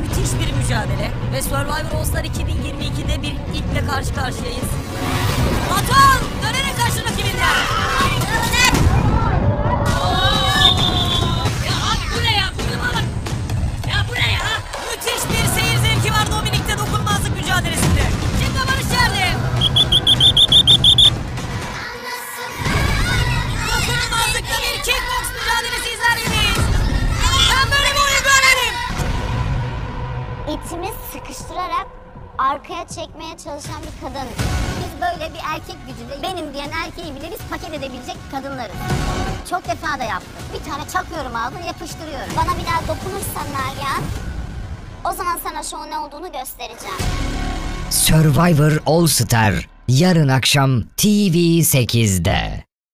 Müthiş bir mücadele ve Survivor All-Star 2022'de bir iple karşı karşıyayız. Baton! Dönerek karşı rakibinden! Müthiş bir seyir zevki var Dominik'te dokunulmazlık mücadelesinde. Şimdi Barış geldi. Dokunulmazlıkta bir kickbox mücadelesi izler gibiyiz. Ben böyle bir oyun görmedim. İtimi sıkıştırarak arkaya çekmeye çalışan bir kadın. Biz böyle bir erkek gücünde benim diyen erkeği bile biz paket edebilecek kadınlarız. Çok defa da yaptım. Bir tane çakıyorum ağzına yapıştırıyorum. Bana bir daha dokunursan Nagihan, o zaman sana şunun ne olduğunu göstereceğim. Survivor All Star yarın akşam TV8'de.